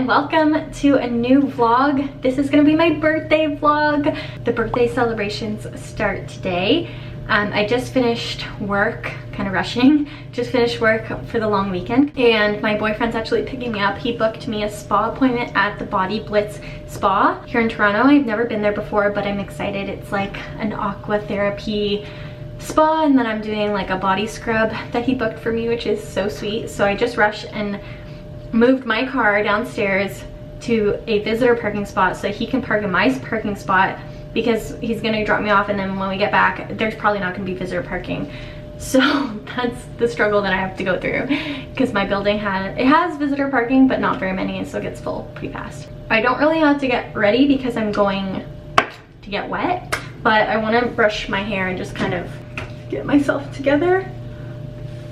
and welcome to a new vlog. This is gonna be my birthday vlog. The birthday celebrations start today. I just finished work, kind of rushing, just finished work for the long weekend, and my boyfriend's actually picking me up. He booked me a spa appointment at the Body Blitz Spa here in Toronto. I've never been there before, but I'm excited. It's like an aqua therapy spa, and then I'm doing like a body scrub that he booked for me, which is so sweet. So I just rushed and moved my car downstairs to a visitor parking spot so he can park in my parking spot, because he's gonna drop me off, and then when we get back there's probably not gonna be visitor parking. So that's the struggle that I have to go through, because my building has visitor parking, but not very many, and so it gets full pretty fast. I don't really have to get ready because I'm going to get wet, but I want to brush my hair and just kind of get myself together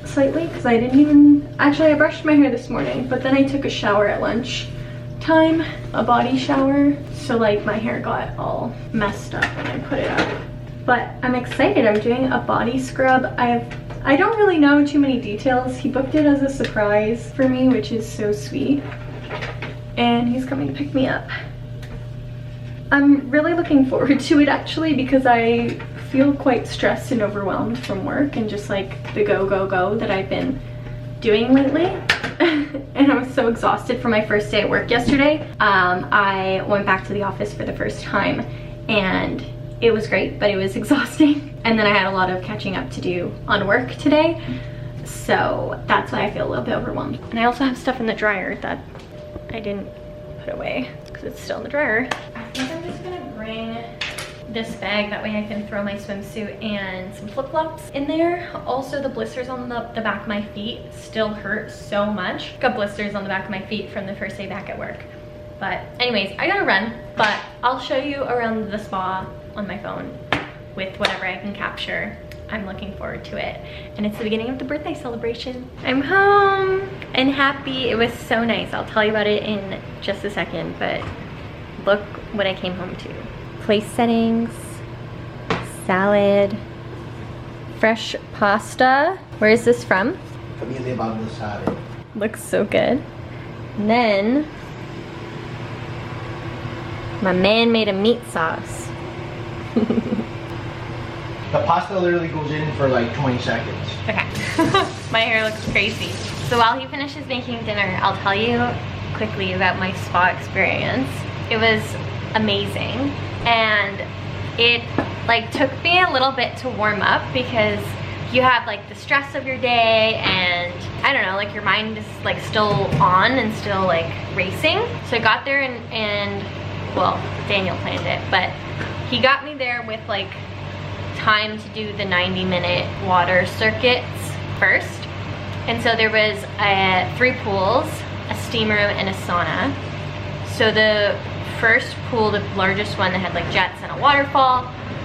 slightly, because I didn't even actually, I brushed my hair this morning, but then I took a shower at lunch time, a body shower, so like my hair got all messed up when I put it up. But I'm excited. I'm doing a body scrub. I don't really know too many details. He booked it as a surprise for me, which is so sweet, and he's coming to pick me up. I'm really looking forward to it actually, because I feel quite stressed and overwhelmed from work and just like the go that I've been doing lately. And I was so exhausted from my first day at work yesterday. I went back to the office for the first time, and it was great, but it was exhausting. And then I had a lot of catching up to do on work today, so that's why I feel a little bit overwhelmed. And I also have stuff in the dryer that I didn't put away because it's still in the dryer. I think I'm just gonna bring this bag, that way I can throw my swimsuit and some flip-flops in there. Also, the blisters on the back of my feet still hurt so much. Got blisters on the back of my feet from the first day back at work. But anyways, I gotta run, but I'll show you around the spa on my phone with whatever I can capture. I'm looking forward to it, and it's the beginning of the birthday celebration. I'm home and happy. It was so nice. I'll tell you about it in just a second, but look what I came home to. Place settings, salad, fresh pasta. Where is this from? Famiglia Baldassare. Looks so good. And then my man made a meat sauce. The pasta literally goes in for like 20 seconds. Okay. My hair looks crazy. So while he finishes making dinner, I'll tell you quickly about my spa experience. It was amazing, and it like took me a little bit to warm up, because you have like the stress of your day, and I don't know, like your mind is like still on and still like racing. So I got there and well, Daniel planned it, but he got me there with like time to do the 90-minute water circuits first. And so there was 3 pools, a steam room, and a sauna. So the first pool, the largest one that had like jets and a waterfall,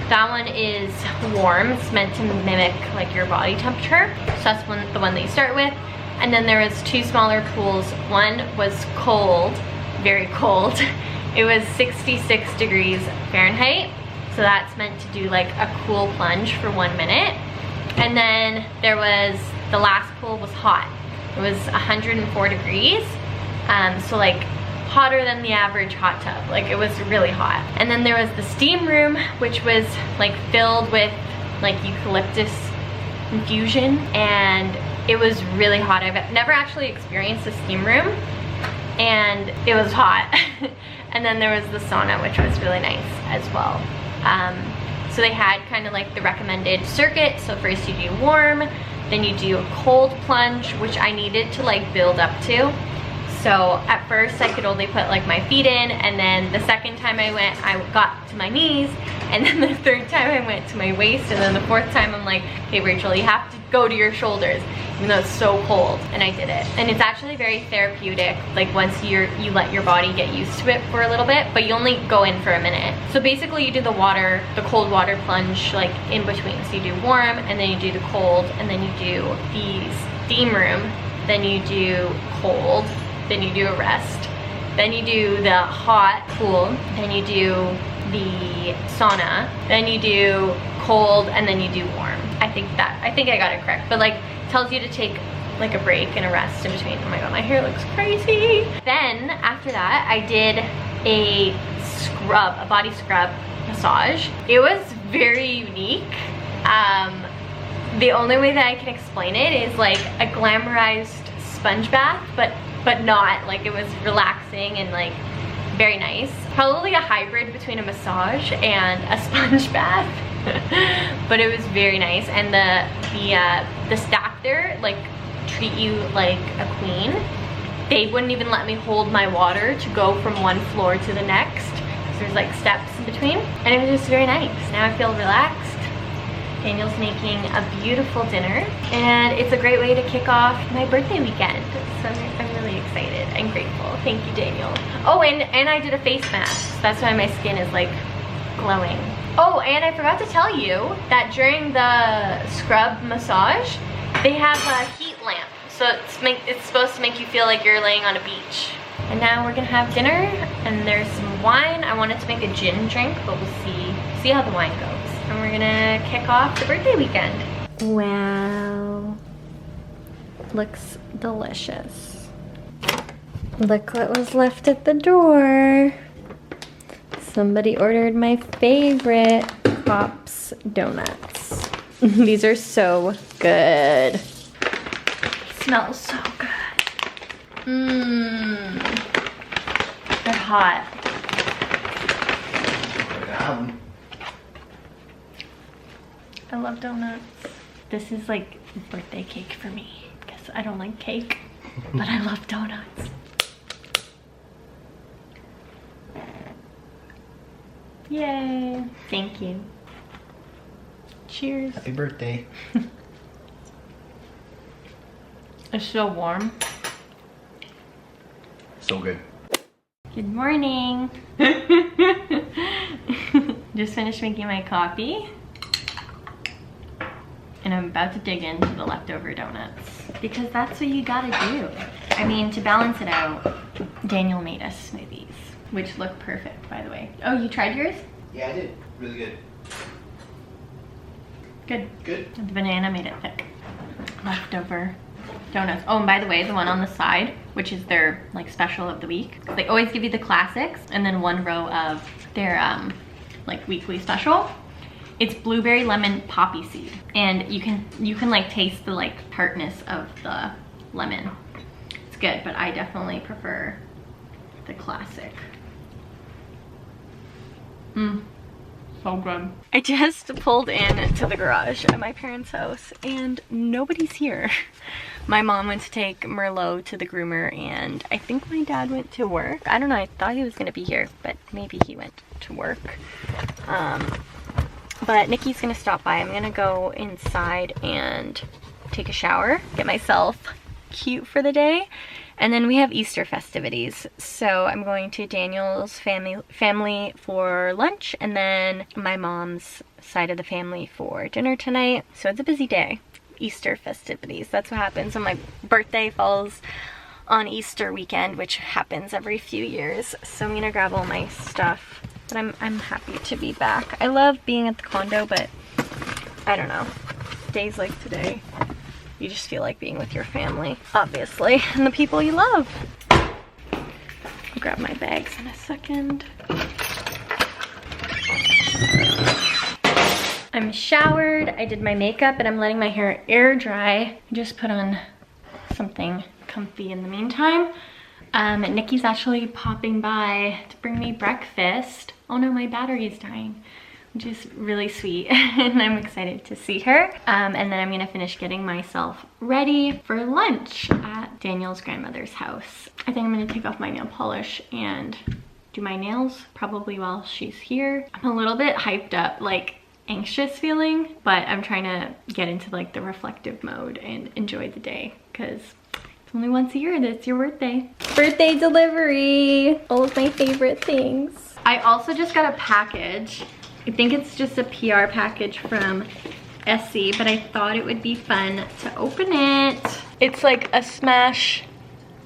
that one is warm. It's meant to mimic like your body temperature. So that's the one that you start with. And then there was 2 smaller pools. One was cold, very cold. It was 66 degrees Fahrenheit. So that's meant to do like a cool plunge for 1 minute. And then there was, the last pool was hot. It was 104 degrees. So like hotter than the average hot tub. Like it was really hot. And then there was the steam room, which was like filled with like eucalyptus infusion, and it was really hot. I've never actually experienced a steam room, and it was hot. And then there was the sauna, which was really nice as well. So they had kind of like the recommended circuit. So first you do warm, then you do a cold plunge, which I needed to like build up to. So at first I could only put like my feet in, and then the second time I went, I got to my knees, and then the third time I went to my waist, and then the fourth time I'm like, okay Rachel, you have to go to your shoulders, even though it's so cold. And I did it. And it's actually very therapeutic, like once you let your body get used to it for a little bit, but you only go in for a minute. So basically you do the cold water plunge like in between. So you do warm, and then you do the cold, and then you do the steam room, then you do cold, then you do a rest, then you do the hot pool, then you do the sauna, then you do cold, and then you do warm. I think I got it correct, but like tells you to take like a break and a rest in between. Oh my god, my hair looks crazy. Then after after that, I did a body scrub massage. It was very unique. The only way that I can explain it is like a glamorized sponge bath, but not. Like, it was relaxing and like very nice. Probably a hybrid between a massage and a sponge bath. But it was very nice, and the staff there like treat you like a queen. They wouldn't even let me hold my water to go from one floor to the next. So there's like steps in between, and it was just very nice. Now I feel relaxed. Daniel's making a beautiful dinner, and it's a great way to kick off my birthday weekend. So I'm really excited and grateful. Thank you, Daniel. Oh, and I did a face mask. That's why my skin is like glowing. Oh, and I forgot to tell you that during the scrub massage, they have a heat lamp. So it's supposed to make you feel like you're laying on a beach. And now we're gonna have dinner, and there's some wine. I wanted to make a gin drink, but we'll see how the wine goes. And we're gonna kick off the birthday weekend. Wow, looks delicious. Look what was left at the door. Somebody ordered my favorite Pops donuts. These are so good. They smell so good. Mmm. They're hot. I love donuts. This is like birthday cake for me because I don't like cake, but I love donuts. Yay. Thank you. Cheers. Happy birthday. It's so warm. So good. Good morning. Just finished making my coffee. And I'm about to dig into the leftover donuts. Because that's what you gotta do. I mean, to balance it out, Daniel made us smoothies, which look perfect, by the way. Oh, you tried yours? Yeah, I did. Really good. Good. Good. The banana made it thick. Leftover donuts. Oh, and by the way, the one on the side, which is their like special of the week, they always give you the classics and then one row of their like weekly special. It's blueberry lemon poppy seed, and you can like taste the like tartness of the lemon. It's good, but I definitely prefer the classic. So good. I just pulled in to the garage at my parents' house and nobody's here. My mom went to take Merlot to the groomer, and I think my dad went to work. I don't know, I thought he was gonna be here, but maybe he went to work. But Nikki's gonna stop by. I'm gonna go inside and take a shower, get myself cute for the day. And then we have Easter festivities. So I'm going to Daniel's family for lunch, and then my mom's side of the family for dinner tonight. So it's a busy day. Easter festivities, that's what happens when my birthday falls on Easter weekend, which happens every few years. So I'm gonna grab all my stuff, but I'm happy to be back. I love being at the condo, but I don't know, days like today, you just feel like being with your family, obviously, and the people you love. I'll grab my bags in a second. I'm showered, I did my makeup, and I'm letting my hair air dry. I just put on something comfy in the meantime. Nikki's actually popping by to bring me breakfast. Oh no, my battery is dying, which is really sweet, and I'm excited to see her. And then I'm gonna finish getting myself ready for lunch at Daniel's grandmother's house. I think I'm gonna take off my nail polish and do my nails probably while she's here. I'm a little bit hyped up, like anxious feeling, but I'm trying to get into like the reflective mode and enjoy the day, because it's only once a year that it's your birthday. Birthday delivery, all of my favorite things. I also just got a package. I think it's just a PR package from Essie, but I thought it would be fun to open it. It's like a smash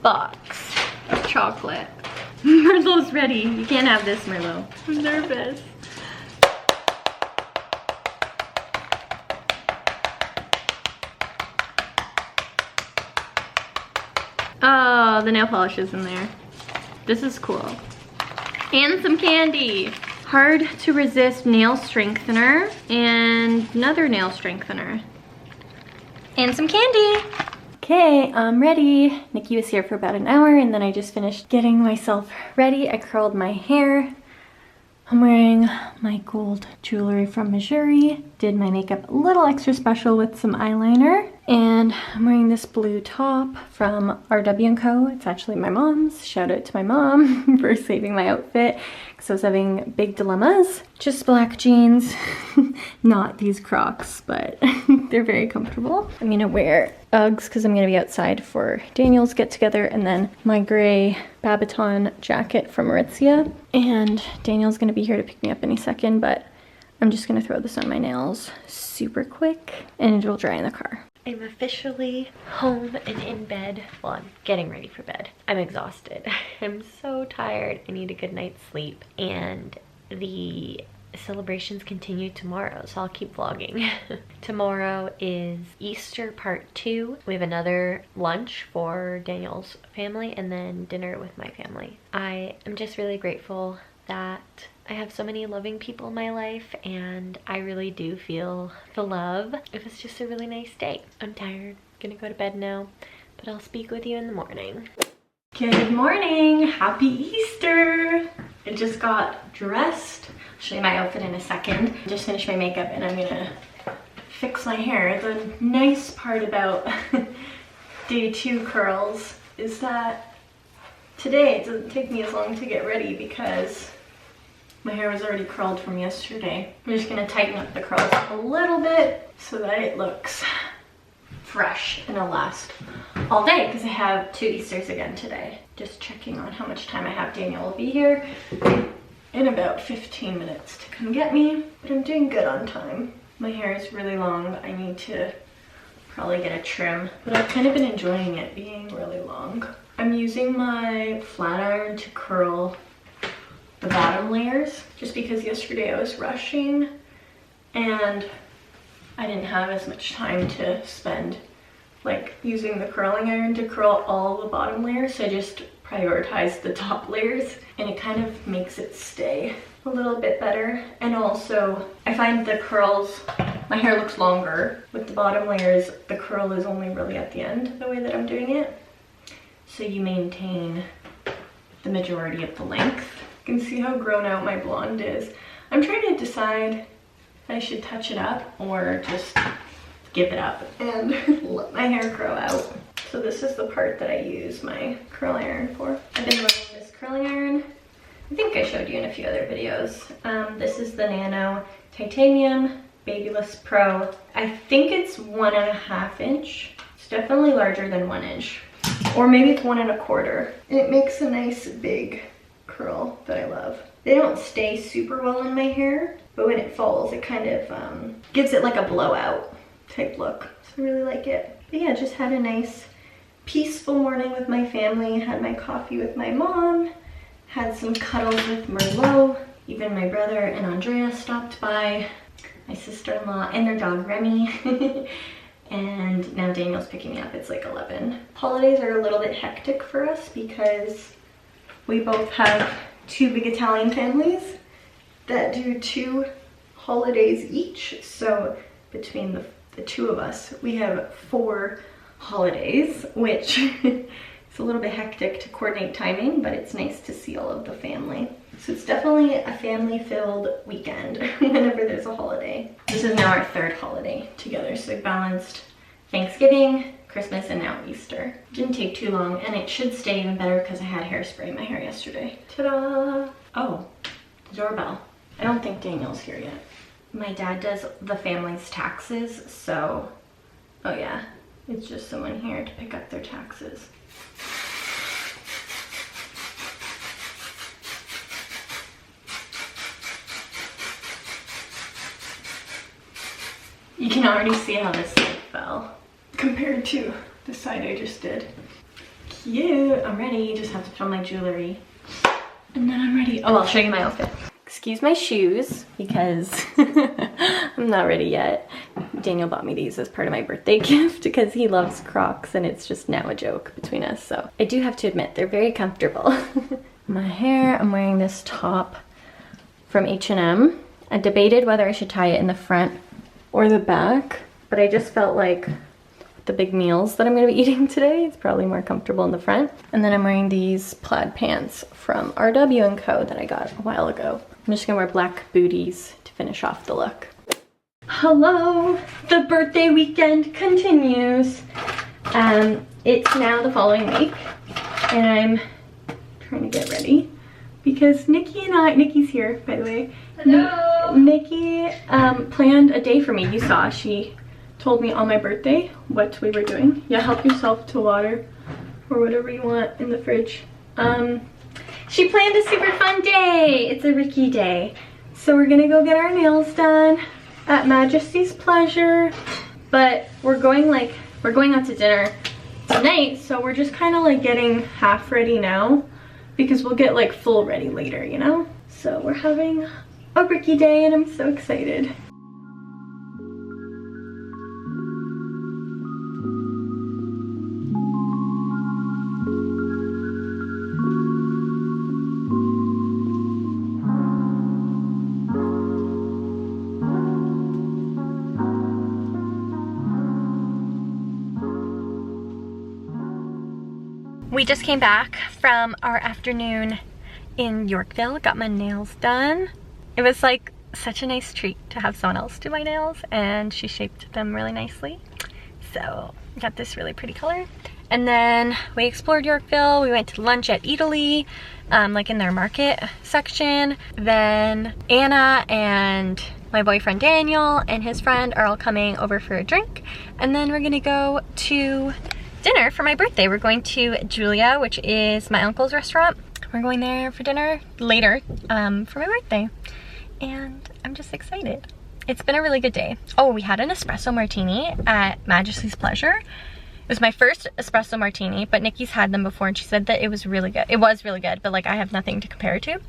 box of chocolate. Merlot's ready. You can't have this, Merlot. I'm nervous. Oh, the nail polish is in there. This is cool. And some candy. Hard to resist nail strengthener and another nail strengthener. And some candy. Okay, I'm ready. Nikki was here for about an hour and then I just finished getting myself ready. I curled my hair. I'm wearing my gold jewelry from Missouri. Did my makeup a little extra special with some eyeliner. And I'm wearing this blue top from RW&Co. It's actually my mom's. Shout out to my mom for saving my outfit because I was having big dilemmas. Just black jeans, not these Crocs, but they're very comfortable. I'm gonna wear Uggs because I'm gonna be outside for Daniel's get together, and then my gray Babaton jacket from Aritzia. And Daniel's gonna be here to pick me up any second, but I'm just gonna throw this on my nails super quick and it'll dry in the car. I'm officially home and in bed. Well, I'm getting ready for bed. I'm exhausted. I'm so tired. I need a good night's sleep. And the celebrations continue tomorrow, so I'll keep vlogging. Tomorrow is Easter part 2. We have another lunch for Daniel's family and then dinner with my family. I am just really grateful that I have so many loving people in my life and I really do feel the love. It was just a really nice day. I'm tired, gonna go to bed now, but I'll speak with you in the morning. Good morning, happy Easter. I just got dressed. I'll show you my outfit in a second. I just finished my makeup and I'm gonna fix my hair. The nice part about day 2 curls is that today it doesn't take me as long to get ready because my hair was already curled from yesterday. I'm just gonna tighten up the curls a little bit so that it looks fresh and it'll last all day because I have 2 Easters again today. Just checking on how much time I have. Daniel will be here in about 15 minutes to come get me, but I'm doing good on time. My hair is really long. I need to probably get a trim, but I've kind of been enjoying it being really long. I'm using my flat iron to curl the bottom layers just because yesterday I was rushing and I didn't have as much time to spend like using the curling iron to curl all the bottom layers, so I just prioritized the top layers and it kind of makes it stay a little bit better. And also I find the curls, my hair looks longer with the bottom layers. The curl is only really at the end the way that I'm doing it, so you maintain the majority of the length. You can see how grown out my blonde is. I'm trying to decide if I should touch it up or just give it up and let my hair grow out. So this is the part that I use my curling iron for. I've been running this curling iron. I think I showed you in a few other videos. This is the Nano Titanium Babyless Pro. I think it's 1.5 inch. It's definitely larger than 1 inch. Or maybe it's 1 1/4. And it makes a nice big curl that I love. They don't stay super well in my hair, but when it falls, it kind of gives it like a blowout type look. So I really like it. But yeah, just had a nice peaceful morning with my family. Had my coffee with my mom, had some cuddles with Merlot. Even my brother and Andrea stopped by, my sister-in-law and their dog Remy. And now Daniel's picking me up. It's like 11. Holidays are a little bit hectic for us because we both have 2 big Italian families that do 2 holidays each. So between the 2 of us, we have 4 holidays, which is a little bit hectic to coordinate timing, but it's nice to see all of the family. So it's definitely a family-filled weekend whenever there's a holiday. This is now our 3rd holiday together, so we balanced Thanksgiving, Christmas, and now Easter. Didn't take too long, and it should stay even better because I had hairspray in my hair yesterday. Ta-da! Oh, the doorbell. I don't think Daniel's here yet. My dad does the family's taxes, so, oh yeah, it's just someone here to pick up their taxes. You can already see how this side fell compared to the side I just did. Cute, I'm ready. Just have to put on my jewelry and then I'm ready. Oh, I'll show you my outfit. Excuse my shoes because I'm not ready yet. Daniel bought me these as part of my birthday gift because he loves Crocs and it's just now a joke between us. So I do have to admit they're very comfortable. My hair, I'm wearing this top from H&M. I debated whether I should tie it in the front or the back, but I just felt like the big meals that I'm gonna be eating today, it's probably more comfortable in the front. And then I'm wearing these plaid pants from RW & Co that I got a while ago. I'm just gonna wear black booties to finish off the look. Hello, the birthday weekend continues. It's now the following week, and I'm trying to get ready because Nikki's here, by the way. Hello. Nikki planned a day for me. You saw, she told me on my birthday what we were doing. Yeah, help yourself to water or whatever you want in the fridge. She planned a super fun day. It's a Ricky day. So we're gonna go get our nails done at Majesty's Pleasure, but we're going out to dinner tonight, so we're just kind of like getting half ready now because we'll get like full ready later, you know? So we're having a Ricky day and I'm so excited. We just came back from our afternoon in Yorkville, got my nails done. It was like such a nice treat to have someone else do my nails, and she shaped them really nicely. So got this really pretty color. And then we explored Yorkville. We went to lunch at Italy, like in their market section. Then Anna and my boyfriend Daniel and his friend are all coming over for a drink. And then we're gonna go to dinner for my birthday. We're going to Giulia, which is my uncle's restaurant. We're going there for dinner later for my birthday, and I'm just excited. It's been a really good day. Oh, we had an espresso martini at Majesty's Pleasure. It was my first espresso martini, but Nikki's had them before and she said that it was really good. It was really good, but like I have nothing to compare it to.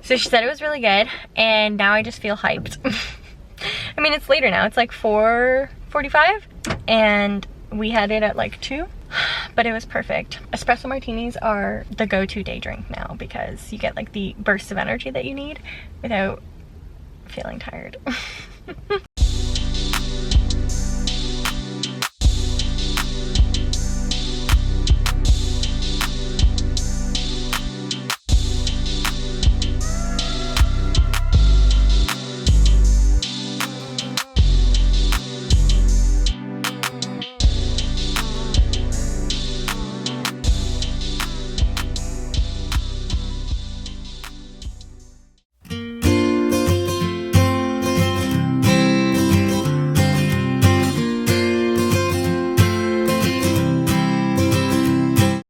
So she said it was really good, and now I just feel hyped. I mean, it's later now. It's like 4:45, and we had it at like 2, but it was perfect. Espresso martinis are the go-to day drink now because you get like the burst of energy that you need without feeling tired.